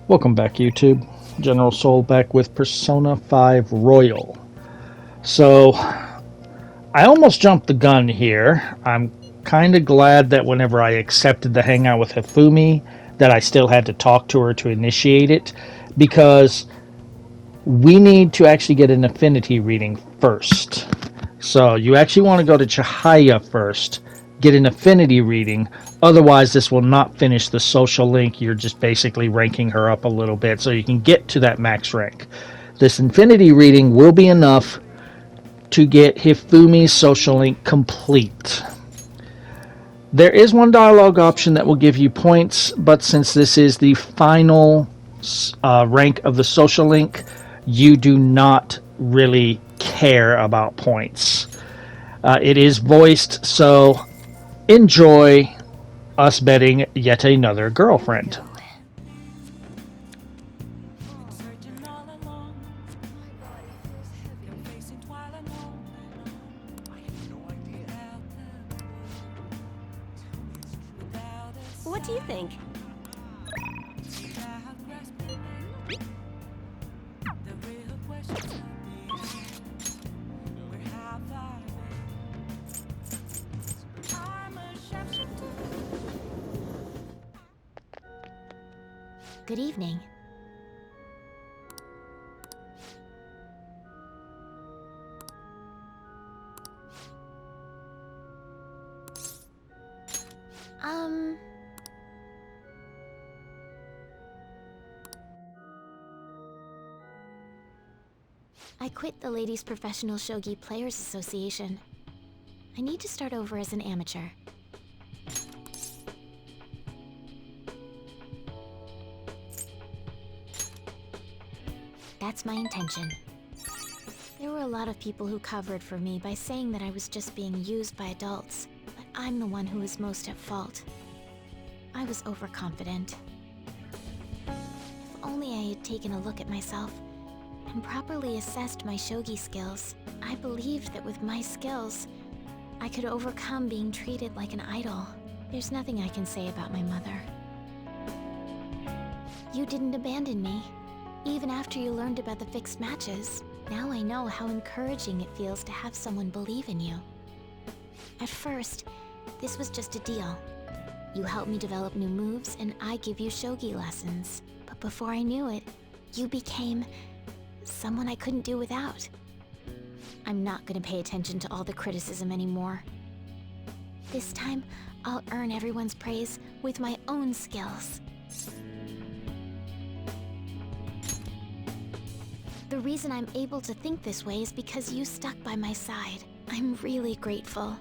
Welcome back, YouTube. General Soul back with Persona 5 Royal. So, I almost jumped the gun here. I'm kind of glad that whenever I accepted the hangout with Hifumi, that I still had to talk to her to initiate it, because we need to actually get an affinity reading first. So, you actually want to go to Chihaya first, get an affinity reading. Otherwise, this will not finish the social link. You're just basically ranking her up a little bit so you can get to that max rank. This infinity reading will be enough to get Hifumi's social link complete. There is one dialogue option that will give you points, but since this is the final rank of the social link, you do not really care about points. It is voiced, so enjoy us betting yet another girlfriend. What do you think? Good evening. I quit the Ladies Professional Shogi Players Association. I need to start over as an amateur. That's my intention. There were a lot of people who covered for me by saying that I was just being used by adults, but I'm the one who is most at fault. I was overconfident. If only I had taken a look at myself and properly assessed my shogi skills. I believed that with my skills, I could overcome being treated like an idol. There's nothing I can say about my mother. You didn't abandon me, even after you learned about the fixed matches. Now I know how encouraging it feels to have someone believe in you. At first, this was just a deal. You help me develop new moves, and I give you shogi lessons. But before I knew it, you became someone I couldn't do without. I'm not gonna pay attention to all the criticism anymore. This time, I'll earn everyone's praise with my own skills. The reason I'm able to think this way is because you stuck by my side. I'm really grateful.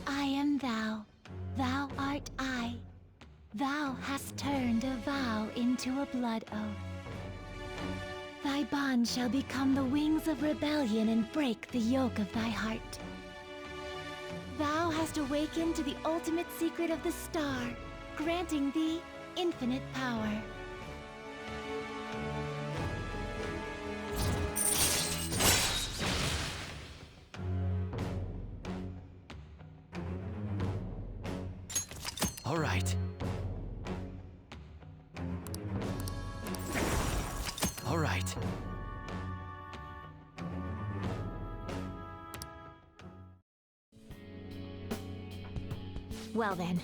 I am thou, thou art I. Thou hast turned a vow into a blood oath. Thy bond shall become the wings of rebellion and break the yoke of thy heart. Thou hast awakened to the ultimate secret of the star, granting thee infinite power. All right. All right. Well then,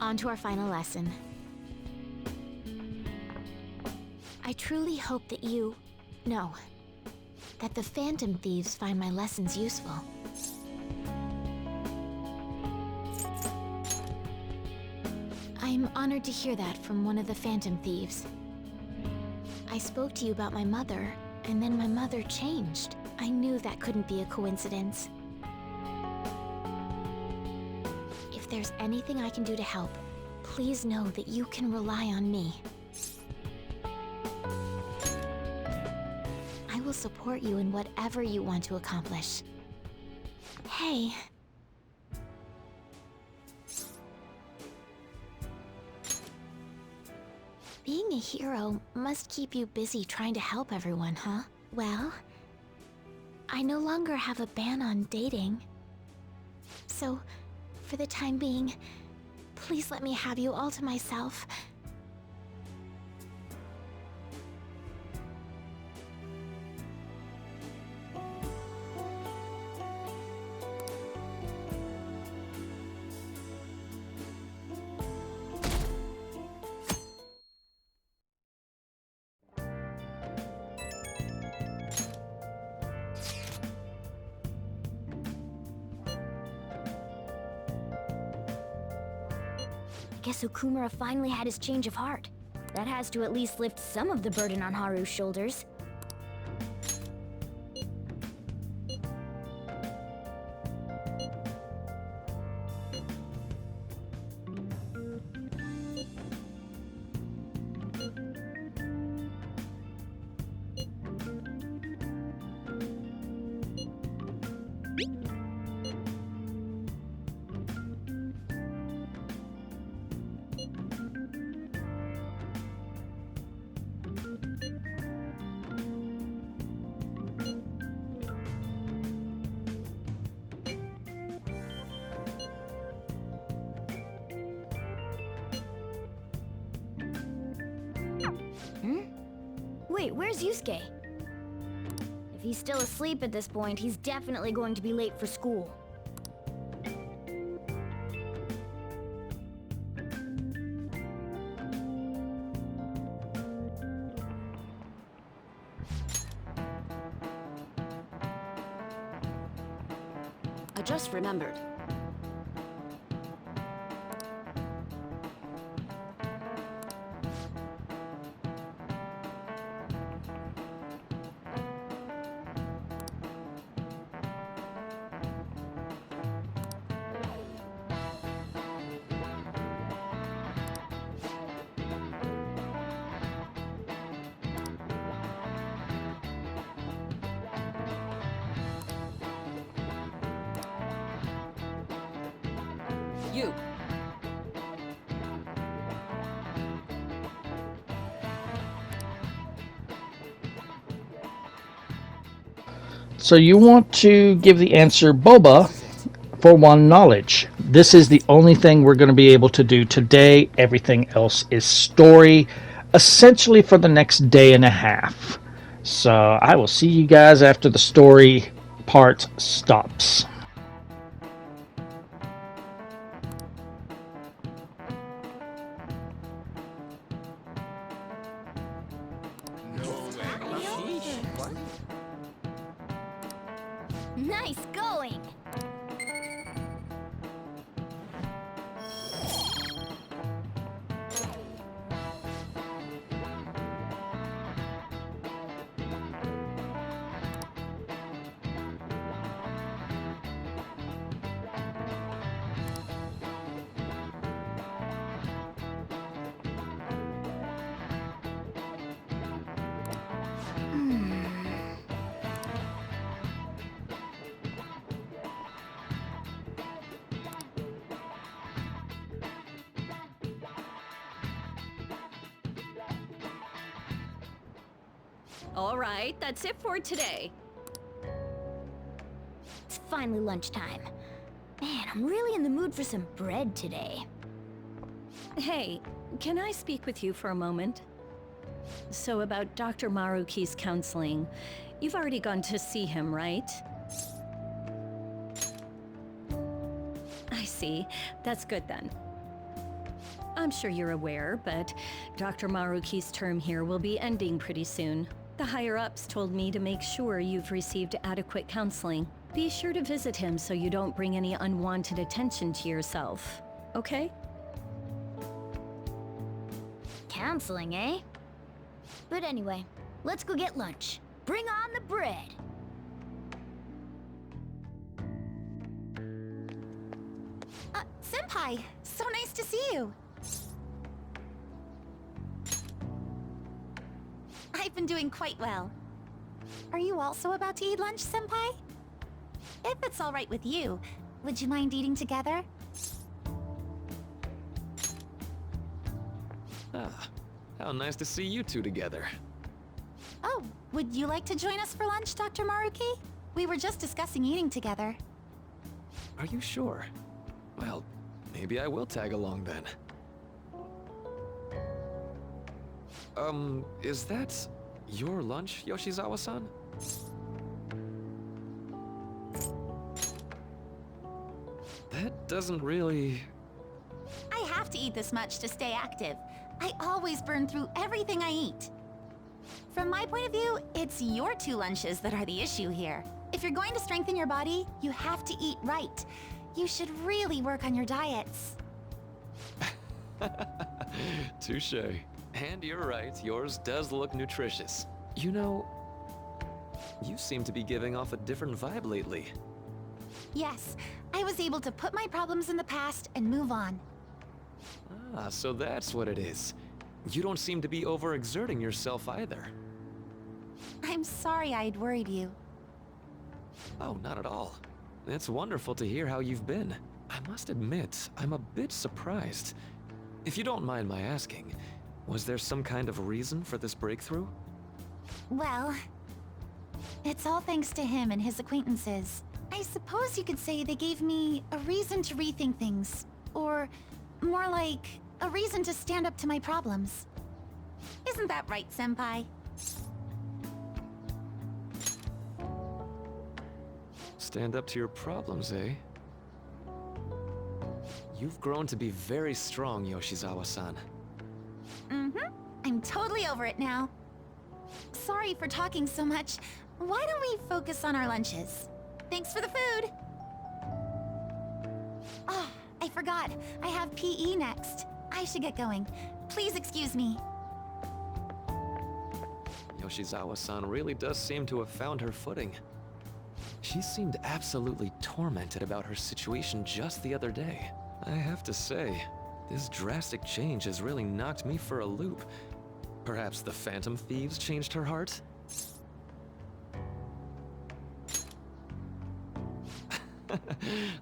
on to our final lesson. I truly hope that that the Phantom Thieves find my lessons useful. I'm honored to hear that from one of the Phantom Thieves. I spoke to you about my mother, and then my mother changed. I knew that couldn't be a coincidence. If there's anything I can do to help, please know that you can rely on me. I will support you in whatever you want to accomplish. Hey. Being a hero must keep you busy trying to help everyone, huh? Well, I no longer have a ban on dating. So, For the time being, please let me have you all to myself. Guess Okumura finally had his change of heart. That has to at least lift some of the burden on Haru's shoulders. Wait, where's Yusuke? If he's still asleep at this point, he's definitely going to be late for school. I just remembered. You. So you want to give the answer boba for one knowledge. This is the only thing we're going to be able to do today. Everything else is story, essentially for the next day and a half. So I will see you guys after the story part stops. Nice going! All right, that's it for today. It's finally lunchtime. Man, I'm really in the mood for some bread today. Hey, can I speak with you for a moment? So about Dr. Maruki's counseling, you've already gone to see him, right? I see. That's good then. I'm sure you're aware, but Dr. Maruki's term here will be ending pretty soon. The higher-ups told me to make sure you've received adequate counseling. Be sure to visit him so you don't bring any unwanted attention to yourself, okay? Counseling, eh? But anyway, let's go get lunch. Bring on the bread! Senpai, so nice to see you. I've been doing quite well. Are you also about to eat lunch, Senpai? If it's all right with you, would you mind eating together? Ah, how nice to see you two together. Oh, would you like to join us for lunch, Dr. Maruki? We were just discussing eating together. Are you sure? Well, Maybe I will tag along then. Is that your lunch, Yoshizawa-san? That doesn't really... I have to eat this much to stay active. I always burn through everything I eat. From my point of view, it's your 2 lunches that are the issue here. If you're going to strengthen your body, you have to eat right. You should really work on your diets. Touché. And you're right, yours does look nutritious. You know, you seem to be giving off a different vibe lately. Yes, I was able to put my problems in the past and move on. Ah, so that's what it is. You don't seem to be overexerting yourself either. I'm sorry I'd worried you. Oh, not at all. It's wonderful to hear how you've been. I must admit, I'm a bit surprised. If you don't mind my asking, was there some kind of reason for this breakthrough? Well, it's all thanks to him and his acquaintances. I suppose you could say they gave me a reason to rethink things. Or more like, a reason to stand up to my problems. Isn't that right, Senpai? Stand up to your problems, eh? You've grown to be very strong, Yoshizawa-san. Mm-hmm. I'm totally over it now. Sorry for talking so much. Why don't we focus on our lunches? Thanks for the food! Oh, I forgot. I have PE next. I should get going. Please excuse me. Yoshizawa-san really does seem to have found her footing. She seemed absolutely tormented about her situation just the other day. I have to say, this drastic change has really knocked me for a loop. Perhaps the Phantom Thieves changed her heart?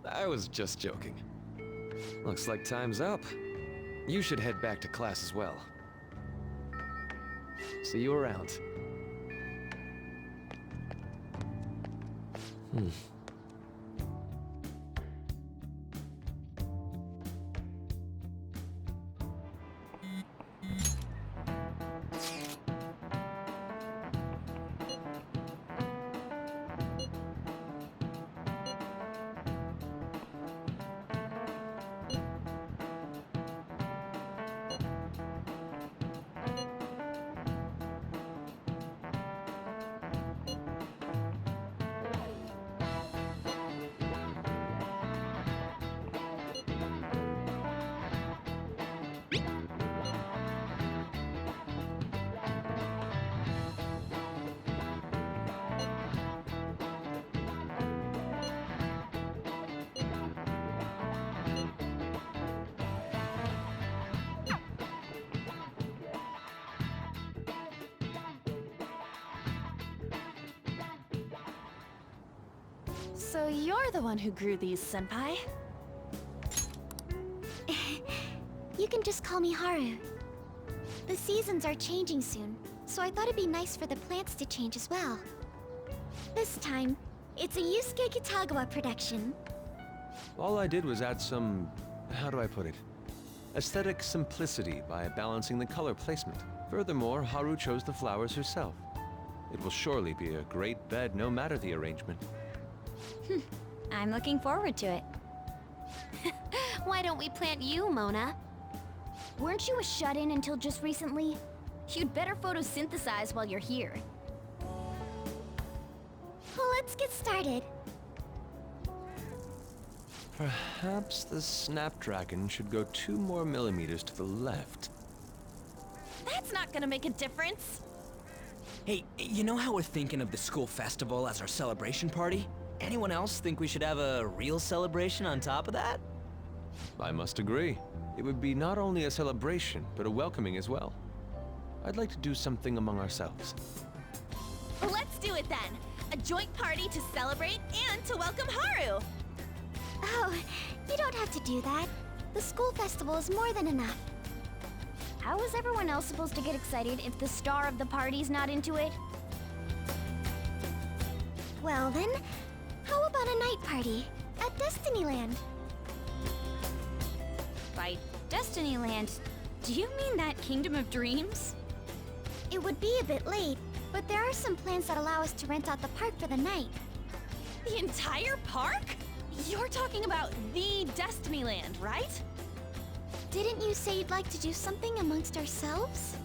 I was just joking. Looks like time's up. You should head back to class as well. See you around. So you're the one who grew these, Senpai? You can just call me Haru. The seasons are changing soon, so I thought it'd be nice for the plants to change as well. This time, it's a Yusuke Kitagawa production. All I did was add some, how do I put it? Aesthetic simplicity by balancing the color placement. Furthermore, Haru chose the flowers herself. It will surely be a great bed no matter the arrangement. I'm looking forward to it. Why don't we plant you, Mona? Weren't you a shut-in until just recently? You'd better photosynthesize while you're here. Well, let's get started. Perhaps the Snapdragon should go 2 more millimeters to the left. That's not gonna make a difference. Hey, you know how we're thinking of the school festival as our celebration party? Anyone else think we should have a real celebration on top of that? I must agree. It would be not only a celebration, but a welcoming as well. I'd like to do something among ourselves. Let's do it then. A joint party to celebrate and to welcome Haru. Oh, you don't have to do that. The school festival is more than enough. How is everyone else supposed to get excited if the star of the party's not into it? Well then, how about a night party at Destinyland? Destinyland. Do you mean that Kingdom of Dreams? It would be a bit late, but there are some plans that allow us to rent out the park for the night. The entire park? You're talking about the Destinyland, right? Didn't you say you'd like to do something amongst ourselves?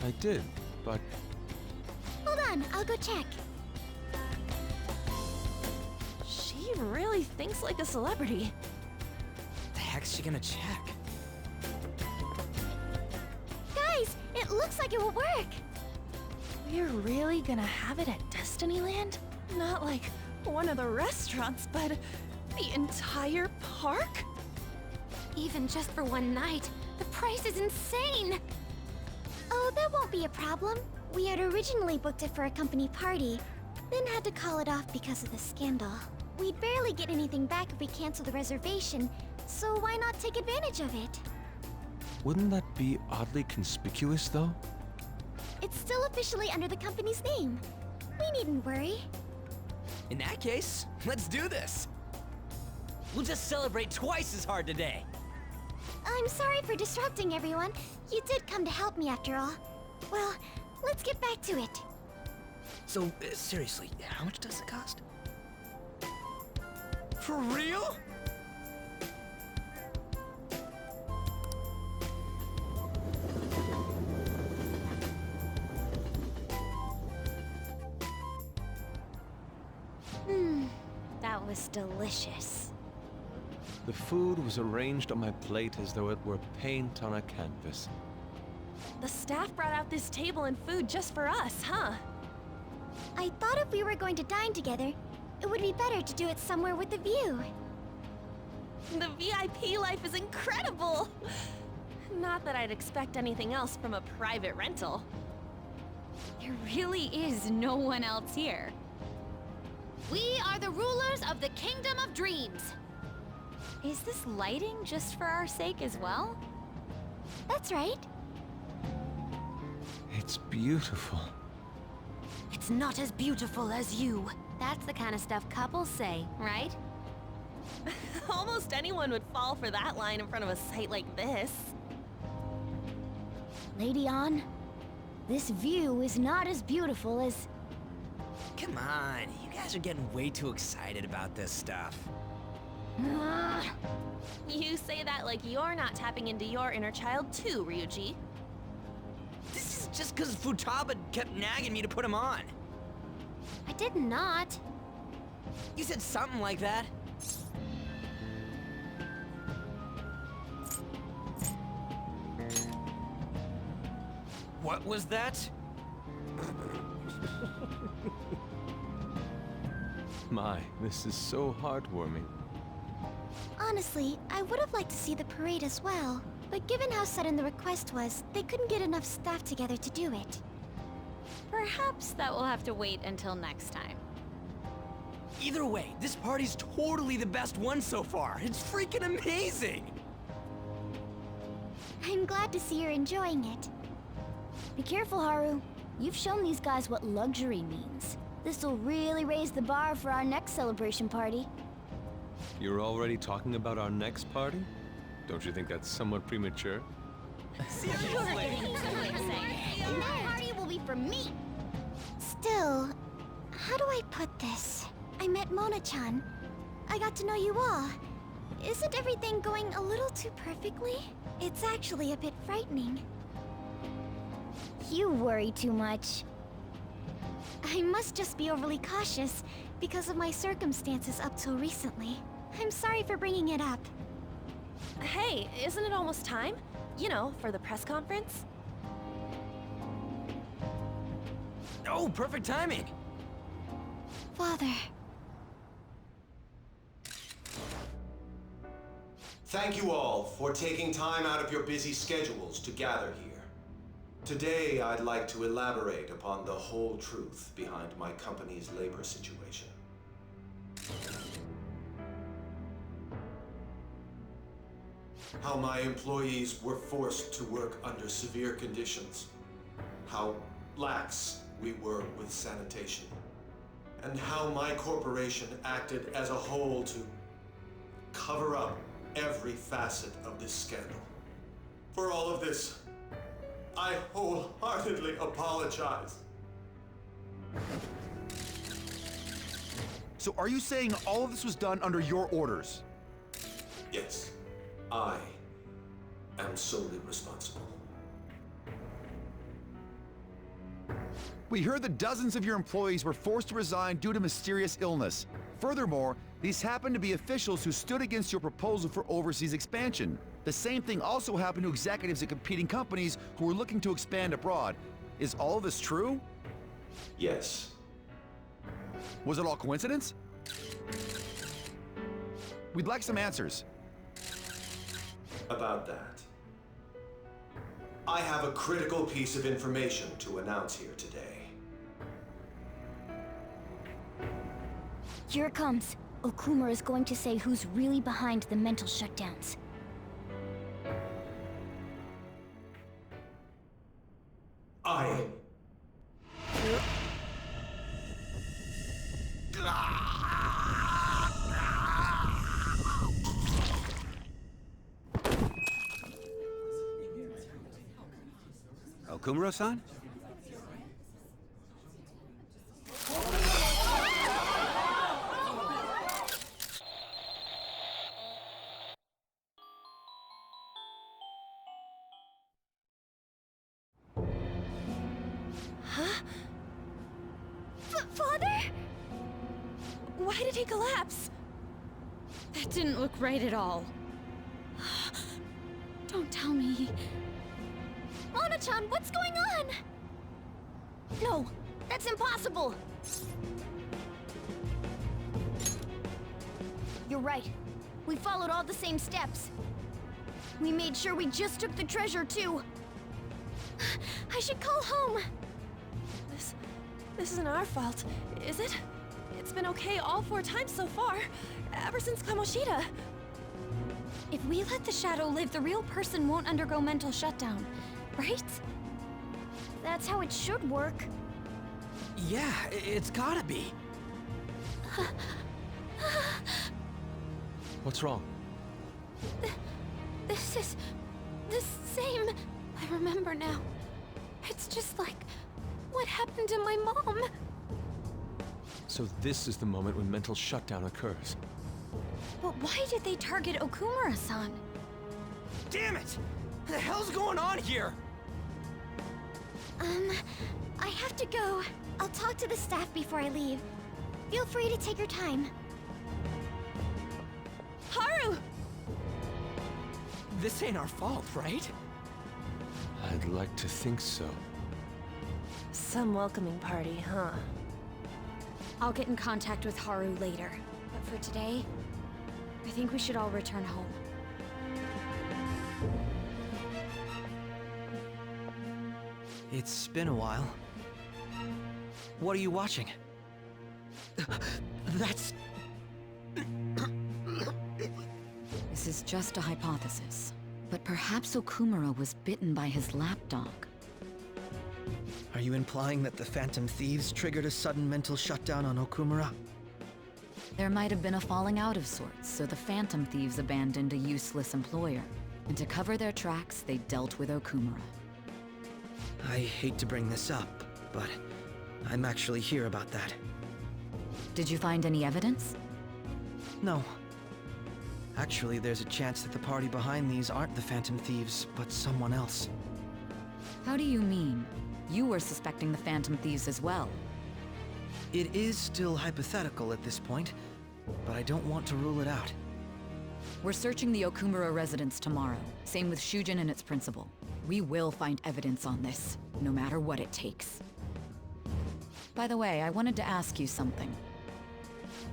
I did, but Hold on, I'll go check. She really thinks like a celebrity. The heck's she gonna check? Guys, it looks like it will work. We're really gonna have it at Destinyland? Not like one of the restaurants, but the entire park? Even just for one night, the price is insane. Oh, that won't be a problem. We had originally booked it for a company party, then had to call it off because of the scandal. We'd barely get anything back if we cancel the reservation, so why not take advantage of it? wouldn't that be oddly conspicuous, though? It's still officially under the company's name. We needn't worry. In that case, let's do this. We'll just celebrate twice as hard today. I'm sorry for disrupting everyone. You did come to help me after all. Well, let's get back to it. So, seriously, how much does it cost? For real? That was delicious. The food was arranged on my plate as though it were paint on a canvas. The staff brought out this table and food just for us, huh? I thought if we were going to dine together, it would be better to do it somewhere with a view. The VIP life is incredible! Not that I'd expect anything else from a private rental. There really is no one else here. We are the rulers of the Kingdom of Dreams. Is this lighting just for our sake as well? That's right. It's beautiful. It's not as beautiful as you. That's the kind of stuff couples say, right? Almost anyone would fall for that line in front of a site like this. Lady An, this view is not as beautiful as... Come on, you guys are getting way too excited about this stuff. You say that like you're not tapping into your inner child too, Ryuji. This is just because Futaba kept nagging me to put him on. I did not. You said something like that. What was that? My, this is so heartwarming. Honestly, I would have liked to see the parade as well. But given how sudden the request was, they couldn't get enough staff together to do it. Perhaps that will have to wait until next time. Either way, this party's totally the best one so far. It's freaking amazing! I'm glad to see you're enjoying it. Be careful, Haru. You've shown these guys what luxury means. This'll really raise the bar for our next celebration party. You're already talking about our next party? Don't you think that's somewhat premature? Seriously? And that party will be for me! Still, how do I put this? I met Mona-chan. I got to know you all. Isn't everything going a little too perfectly? It's actually a bit frightening. You worry too much. I must just be overly cautious because of my circumstances up till recently. I'm sorry for bringing it up. Hey, isn't it almost time? You know, for the press conference? Oh, perfect timing! Father. Thank you all for taking time out of your busy schedules to gather here. Today, I'd like to elaborate upon the whole truth behind my company's labor situation. How my employees were forced to work under severe conditions. How lax we were with sanitation. And how my corporation acted as a whole to cover up every facet of this scandal. For all of this, I wholeheartedly apologize. So are you saying all of this was done under your orders? Yes, I am solely responsible. We heard that dozens of your employees were forced to resign due to mysterious illness. Furthermore, these happened to be officials who stood against your proposal for overseas expansion. The same thing also happened to executives at competing companies who were looking to expand abroad. Is all of this true? Yes. Was it all coincidence? We'd like some answers. About that, I have a critical piece of information to announce here today. Here it comes. Okumura is going to say who's really behind the mental shutdowns. I... Okumura-san? Father? Why did he collapse? That didn't look right at all. Don't tell me. Mona-chan, what's going on? No, that's impossible. You're right. We followed all the same steps. We made sure we just took the treasure, too. I should call home. This isn't our fault, is it? It's been okay all 4 times so far, ever since Kamoshida. If we let the shadow live, the real person won't undergo mental shutdown, right? That's how it should work. Yeah, it's gotta be. What's wrong? This is the same. I remember now. It's just like what happened to my mom. So this is the moment when mental shutdown occurs. But why did they target Okumura-san? Damn it! What the hell's going on here? I have to go. I'll talk to the staff before I leave. Feel free to take your time. Haru! This ain't our fault, right? I'd like to think so. Some welcoming party, huh? I'll get in contact with Haru later. But for today, I think we should all return home. It's been a while. What are you watching? That's... This is just a hypothesis, but perhaps Okumura was bitten by his lapdog. Are you implying that the Phantom Thieves triggered a sudden mental shutdown on Okumura? There might have been a falling out of sorts, so the Phantom Thieves abandoned a useless employer. And to cover their tracks, they dealt with Okumura. I hate to bring this up, but I'm actually here about that. Did you find any evidence? No. Actually, there's a chance that the party behind these aren't the Phantom Thieves, but someone else. How do you mean? You were suspecting the Phantom Thieves as well. It is still hypothetical at this point, but I don't want to rule it out. We're searching the Okumura residence tomorrow. Same with Shujin and its principal. We will find evidence on this, no matter what it takes. By the way, I wanted to ask you something.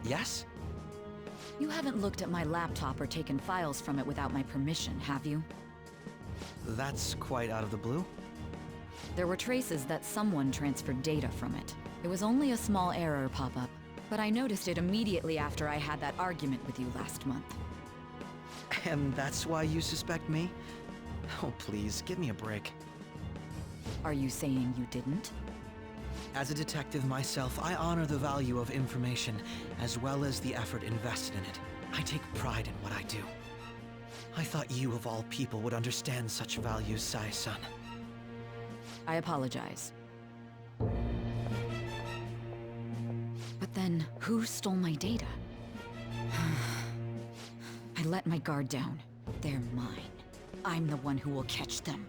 Yes? You haven't looked at my laptop or taken files from it without my permission, have you? That's quite out of the blue. There were traces that someone transferred data from it. It was only a small error pop-up, but I noticed it immediately after I had that argument with you last month. And that's why you suspect me? Oh, please, give me a break. Are you saying you didn't? As a detective myself, I honor the value of information, as well as the effort invested in it. I take pride in what I do. I thought you of all people would understand such values, Sai-san. I apologize. But then, who stole my data? I let my guard down. They're mine. I'm the one who will catch them.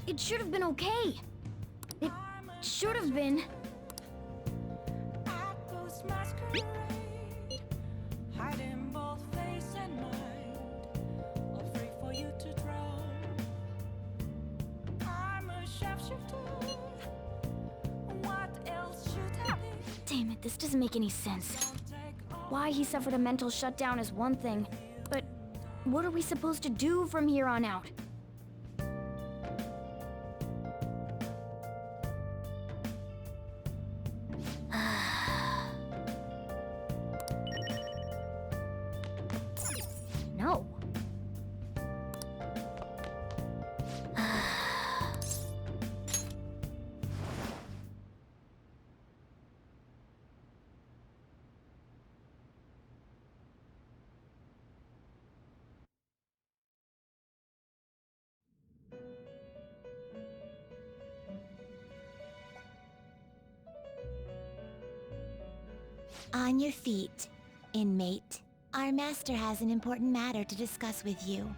It should have been okay. It should have been. Damn it, this doesn't make any sense. Why he suffered a mental shutdown is one thing, but what are we supposed to do from here on out? No. On your feet, inmate. Our master has an important matter to discuss with you.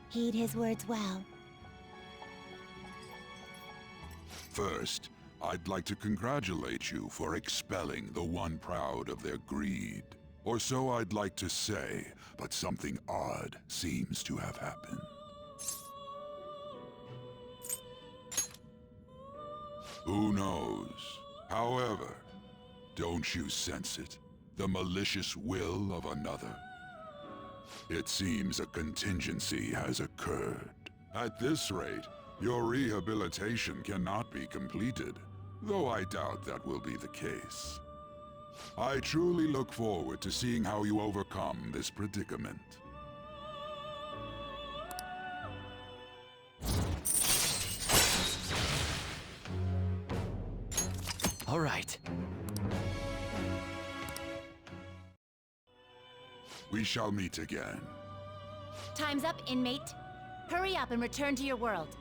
Heed his words well. First, I'd like to congratulate you for expelling the one proud of their greed. Or so I'd like to say, but something odd seems to have happened. Who knows? However, don't you sense it? The malicious will of another? It seems a contingency has occurred. At this rate, your rehabilitation cannot be completed, though I doubt that will be the case. I truly look forward to seeing how you overcome this predicament. All right. We shall meet again. Time's up, inmate. Hurry up and return to your world.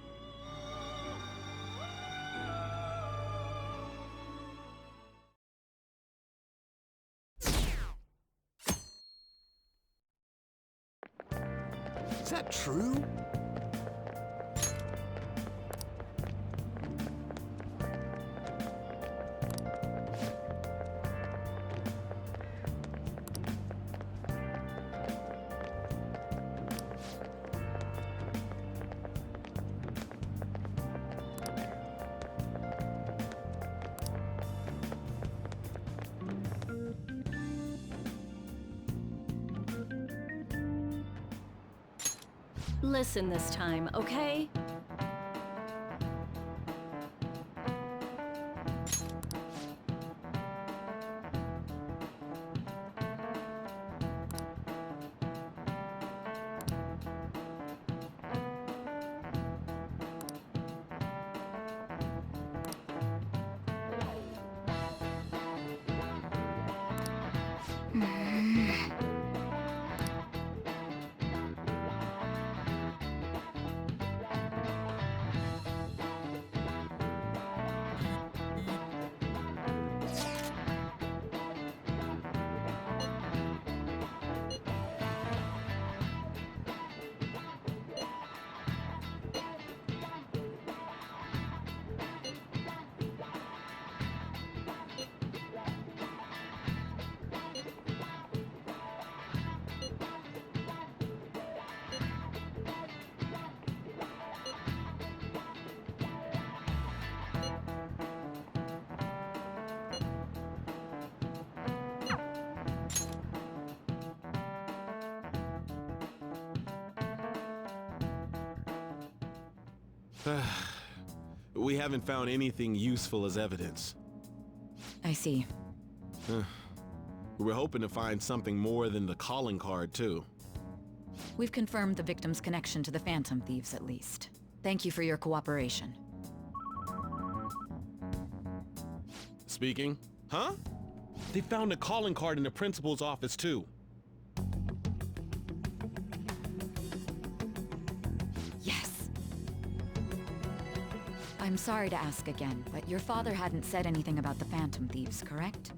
Is that true? Listen this time, okay? We haven't found anything useful as evidence. I see. We're hoping to find something more than the calling card, too. We've confirmed the victim's connection to the Phantom Thieves, at least. Thank you for your cooperation. Speaking? Huh? They found a calling card in the principal's office, too. Yes! I'm sorry to ask again, but your father hadn't said anything about the Phantom Thieves, correct?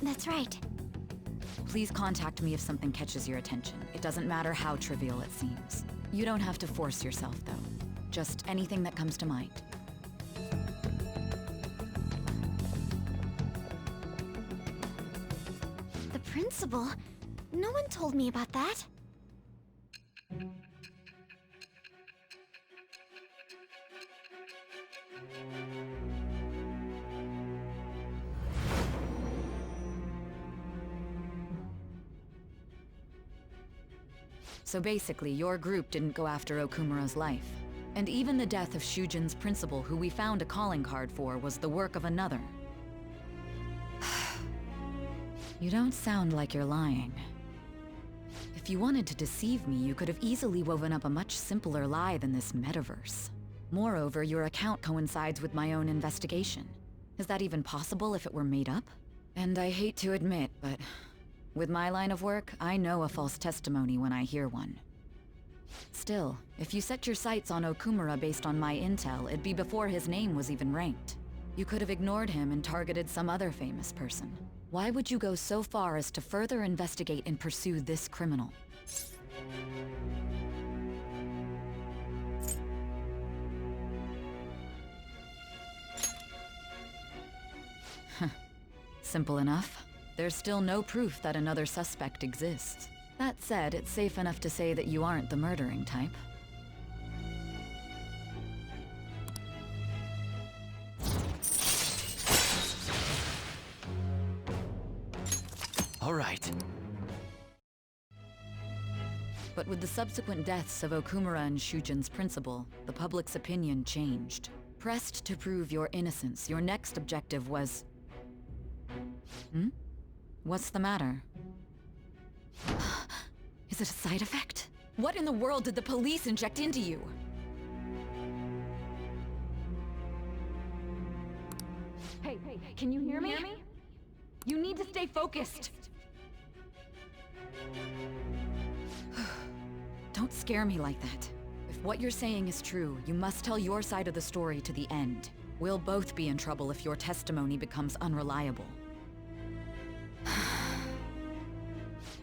That's right. Please contact me if something catches your attention. It doesn't matter how trivial it seems. You don't have to force yourself, though. Just anything that comes to mind. The principal? No one told me about that. So basically, your group didn't go after Okumura's life. And even the death of Shujin's principal, who we found a calling card for, was the work of another. You don't sound like you're lying. If you wanted to deceive me, you could have easily woven up a much simpler lie than this metaverse. Moreover, your account coincides with my own investigation. Is that even possible if it were made up? And I hate to admit, but with my line of work, I know a false testimony when I hear one. Still, if you set your sights on Okumura based on my intel, it'd be before his name was even ranked. You could have ignored him and targeted some other famous person. Why would you go so far as to further investigate and pursue this criminal? Simple enough. There's still no proof that another suspect exists. That said, it's safe enough to say that you aren't the murdering type. All right. But with the subsequent deaths of Okumura and Shujin's principal, the public's opinion changed. Pressed to prove your innocence, your next objective was... What's the matter? Is it a side effect? What in the world did the police inject into you? Hey, can you hear me? You need to stay focused. Don't scare me like that. If what you're saying is true, you must tell your side of the story to the end. We'll both be in trouble if your testimony becomes unreliable.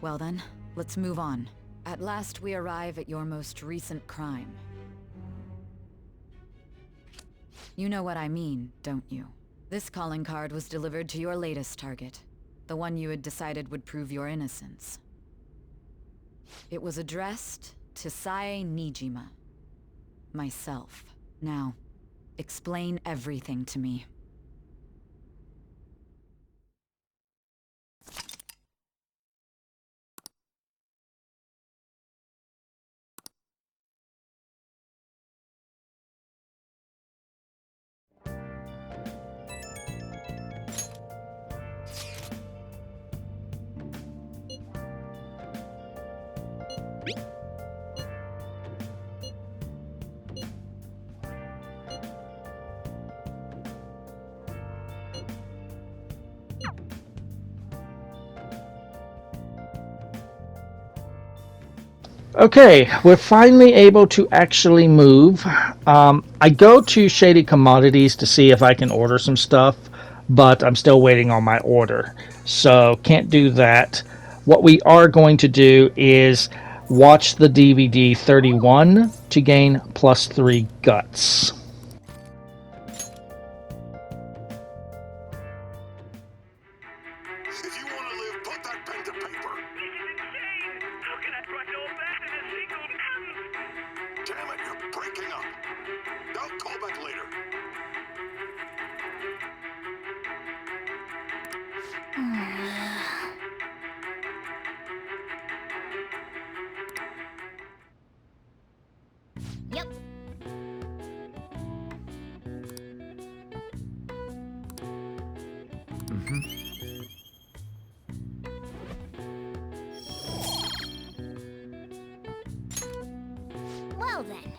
Well then, let's move on. At last we arrive at your most recent crime. You know what I mean, don't you? This calling card was delivered to your latest target. The one you had decided would prove your innocence. It was addressed to Sae Nijima. Myself. Now, explain everything to me. Okay, we're finally able to actually move. I go to Shady Commodities to see if I can order some stuff, but I'm still waiting on my order, so can't do that. What we are going to do is watch the DVD 31 to gain +3 guts. Yep. Well then.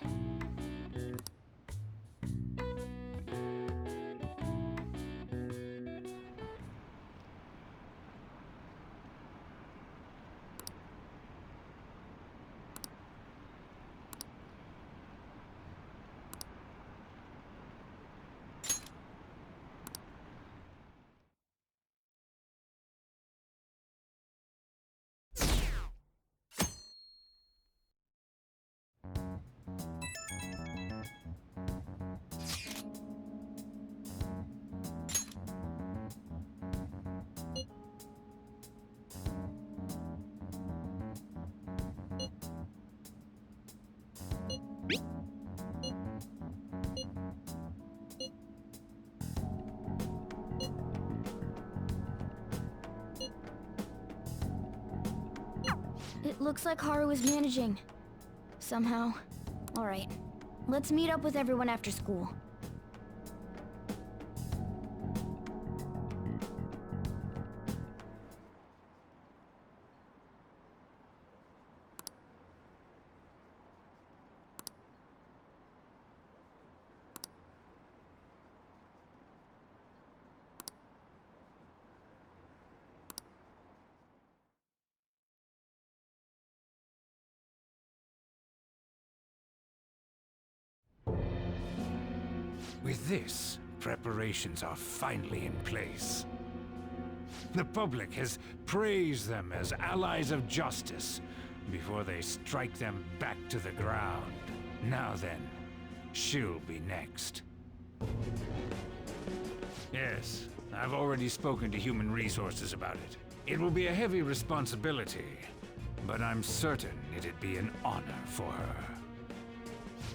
It looks like Haru is managing. Somehow. Alright. Let's meet up with everyone after school. With this, preparations are finally in place. The public has praised them as allies of justice before they strike them back to the ground. Now then, she'll be next. Yes, I've already spoken to Human Resources about it. It will be a heavy responsibility, but I'm certain it'd be an honor for her.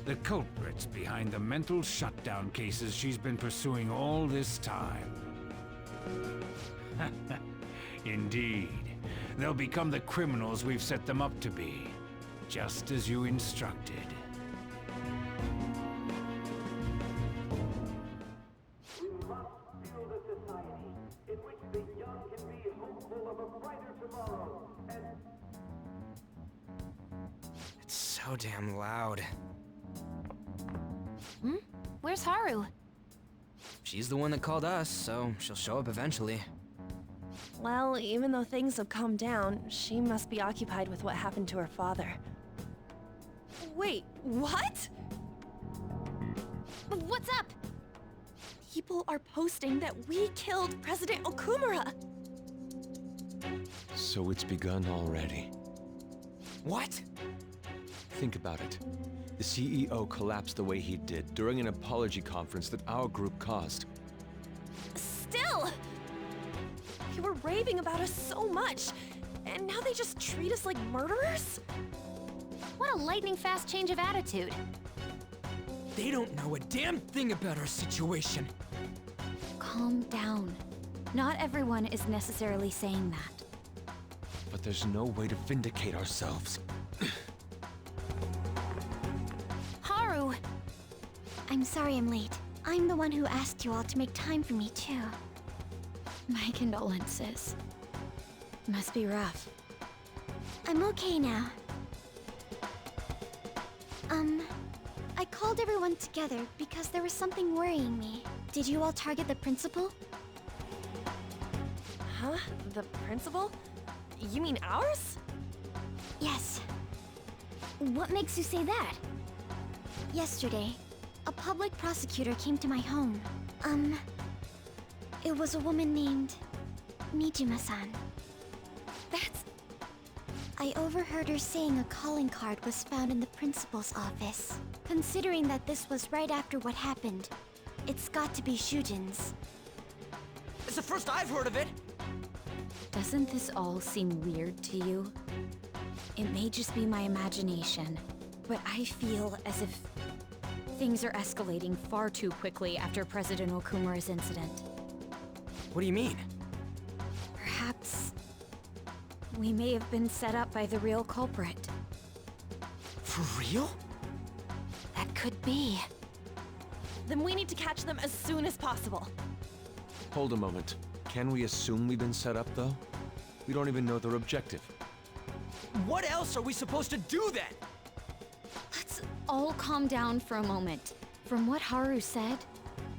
The culprits behind the mental shutdown cases she's been pursuing all this time. Indeed. They'll become the criminals we've set them up to be, just as you instructed. We must build a society in which the young can be hopeful of a brighter tomorrow, and... It's so damn loud. Hmm? Where's Haru? She's the one that called us, so she'll show up eventually. Well, even though things have calmed down, she must be occupied with what happened to her father. Wait, what? What's up? People are posting that we killed President Okumura! So it's begun already. What? Think about it. The CEO collapsed the way he did during an apology conference that our group caused. Still! You were raving about us so much, and now they just treat us like murderers? What a lightning-fast change of attitude. They don't know a damn thing about our situation. Calm down. Not everyone is necessarily saying that. But there's no way to vindicate ourselves. Haru! I'm sorry I'm late. I'm the one who asked you all to make time for me, too. My condolences. Must be rough. I'm okay now. I called everyone together because there was something worrying me. Did you all target the principal? Huh? The principal? You mean ours? Yes. What makes you say that? Yesterday, a public prosecutor came to my home. It was a woman named Mijima-san. I overheard her saying a calling card was found in the principal's office. Considering that this was right after what happened, it's got to be Shujin's. It's the first I've heard of it! Doesn't this all seem weird to you? It may just be my imagination, but I feel as if things are escalating far too quickly after President Okumura's incident. What do you mean? Perhaps we may have been set up by the real culprit. For real? That could be. Then we need to catch them as soon as possible. Hold a moment. Can we assume we've been set up, though? We don't even know their objective. What else are we supposed to do then? Let's all calm down for a moment. From what Haru said,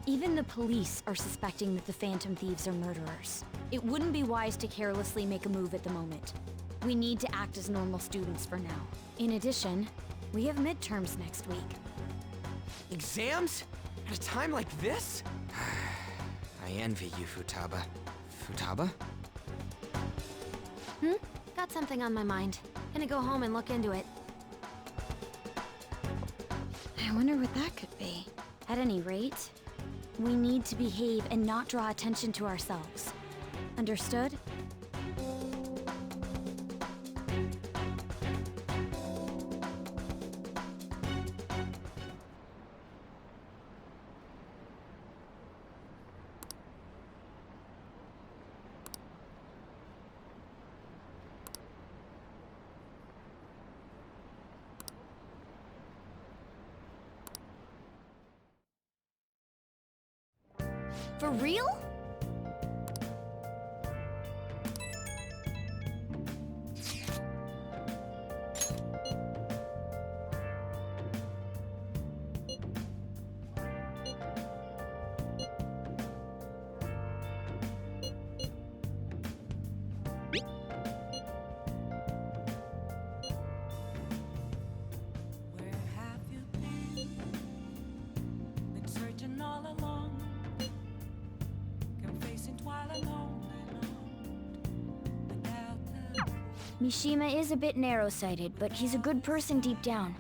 even the police are suspecting that the Phantom Thieves are murderers. It wouldn't be wise to carelessly make a move at the moment. We need to act as normal students for now. In addition, we have midterms next week. Exams? At a time like this? I envy you, Futaba. Futaba? Got something on my mind. Gonna go home and look into it. I wonder what that could be. At any rate, we need to behave and not draw attention to ourselves. Understood? For real? Mishima is a bit narrow-sighted, but he's a good person deep down.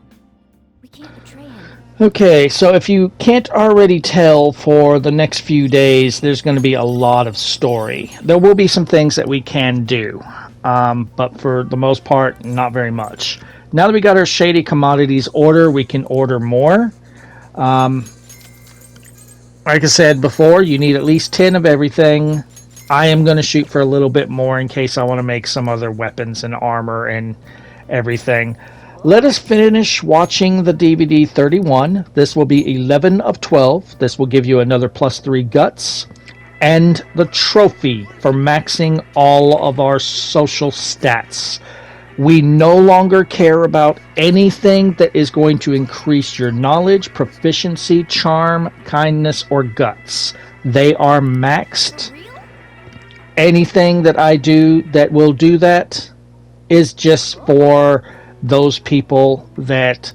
We can't betray him. Okay, so if you can't already tell, for the next few days, there's going to be a lot of story. There will be some things that we can do, but for the most part, not very much. Now that we got our Shady Commodities order, we can order more. Like I said before, you need at least 10 of everything. I am going to shoot for a little bit more in case I want to make some other weapons and armor and everything. Let us finish watching the DVD 31. This will be 11 of 12. This will give you another +3 guts. And the trophy for maxing all of our social stats. We no longer care about anything that is going to increase your knowledge, proficiency, charm, kindness, or guts. They are maxed. Anything that I do that will do that is just for those people that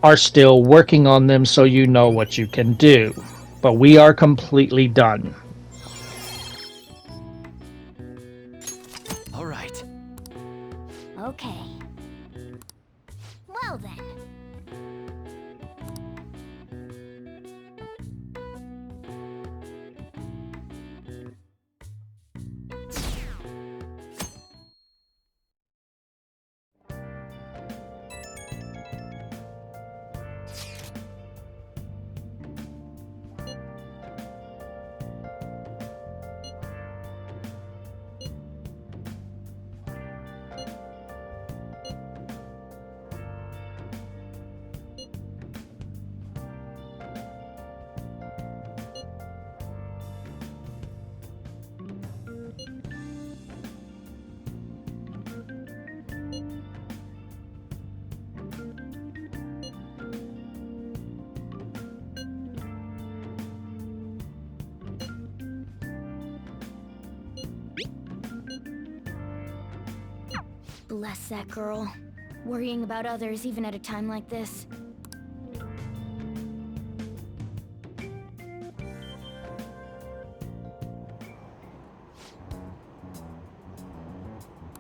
are still working on them, so you know what you can do. But we are completely done. All right. Okay. Well then. Bless that girl. Worrying about others even at a time like this.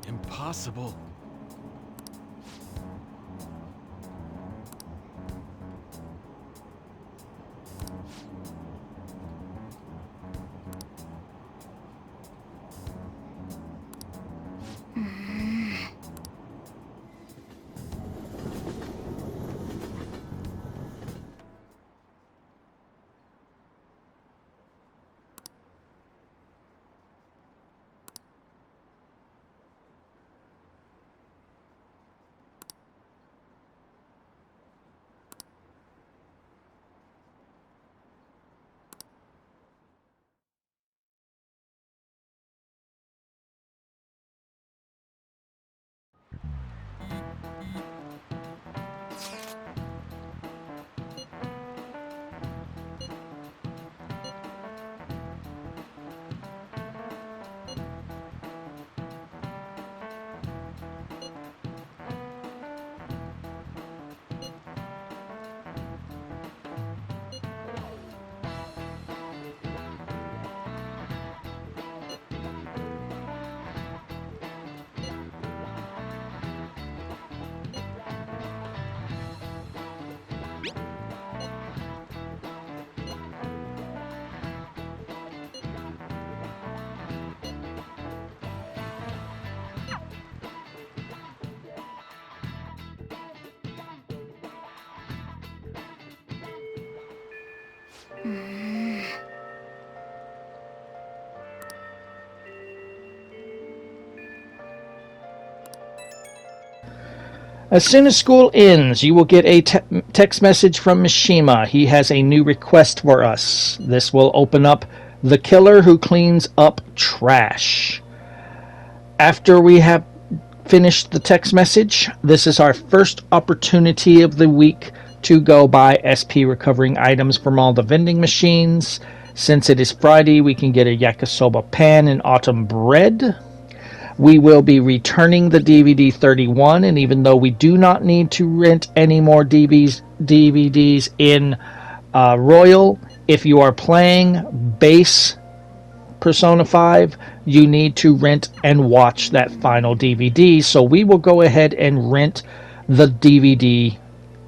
Impossible. As soon as school ends, you will get a text message from Mishima. He has a new request for us. This will open up the killer who cleans up trash. After we have finished the text message, this is our first opportunity of the week to go buy SP recovering items from all the vending machines. Since it is Friday, we can get a yakisoba pan and autumn bread. We will be returning the DVD 31, and even though we do not need to rent any more DVDs in Royal, if you are playing base Persona 5, you need to rent and watch that final DVD. So we will go ahead and rent the DVD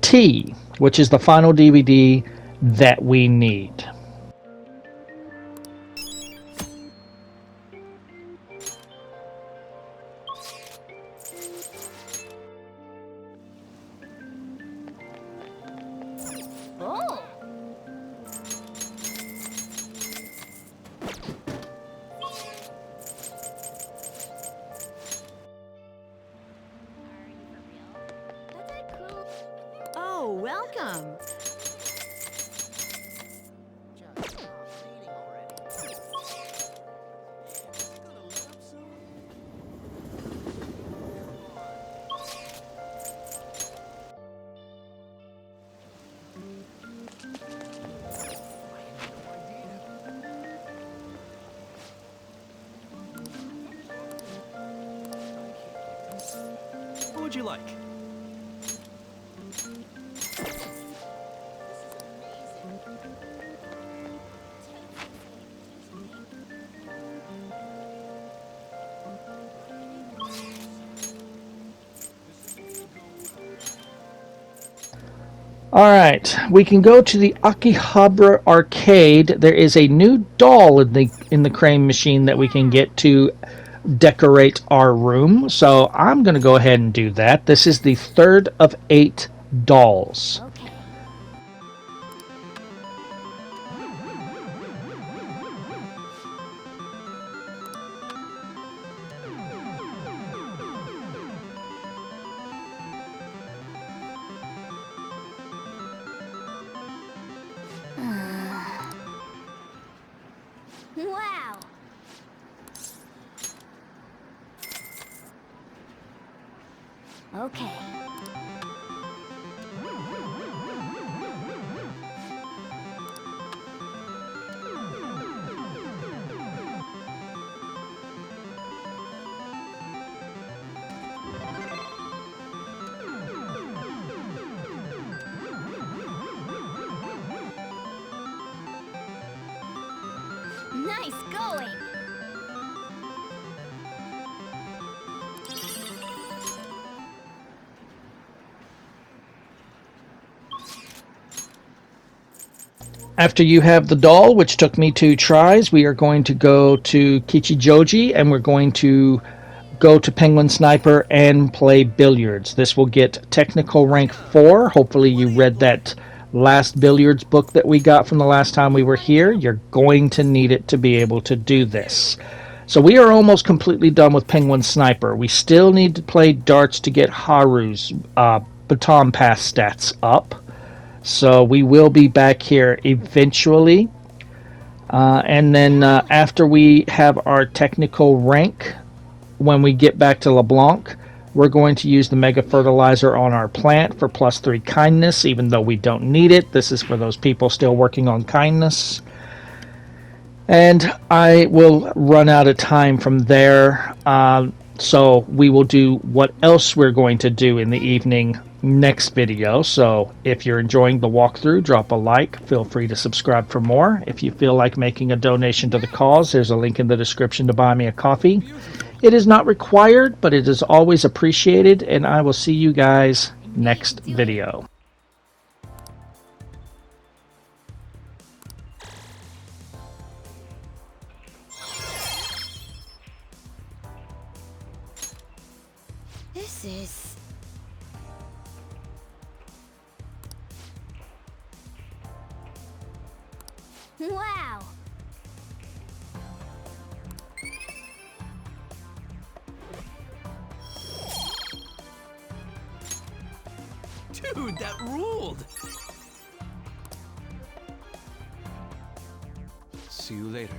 T, which is the final DVD that we need. Oh, welcome. What would you like? Alright, we can go to the Akihabara arcade. There is a new doll in the crane machine that we can get to decorate our room. So I'm going to go ahead and do that. This is the third of 8 dolls. Wow! Okay. Nice going! After you have the doll, which took me 2 tries, we are going to go to Kichijoji and we're going to go to Penguin Sniper and play billiards. This will get technical rank 4. Hopefully you read that last billiards book that we got from the last time we were here. You're going to need it to be able to do this. So we are almost completely done with Penguin Sniper. We still need to play darts to get Haru's baton pass stats up. So we will be back here eventually. And then after we have our technical rank, when we get back to LeBlanc, we're going to use the Mega Fertilizer on our plant for +3 kindness, even though we don't need it. This is for those people still working on kindness. And I will run out of time from there. So we will do what else we're going to do in the evening next video. So if you're enjoying the walkthrough, drop a like. Feel free to subscribe for more. If you feel like making a donation to the cause, there's a link in the description to buy me a coffee. It is not required, but it is always appreciated, and I will see you guys next video. This is... Wow! Dude, that ruled! See you later.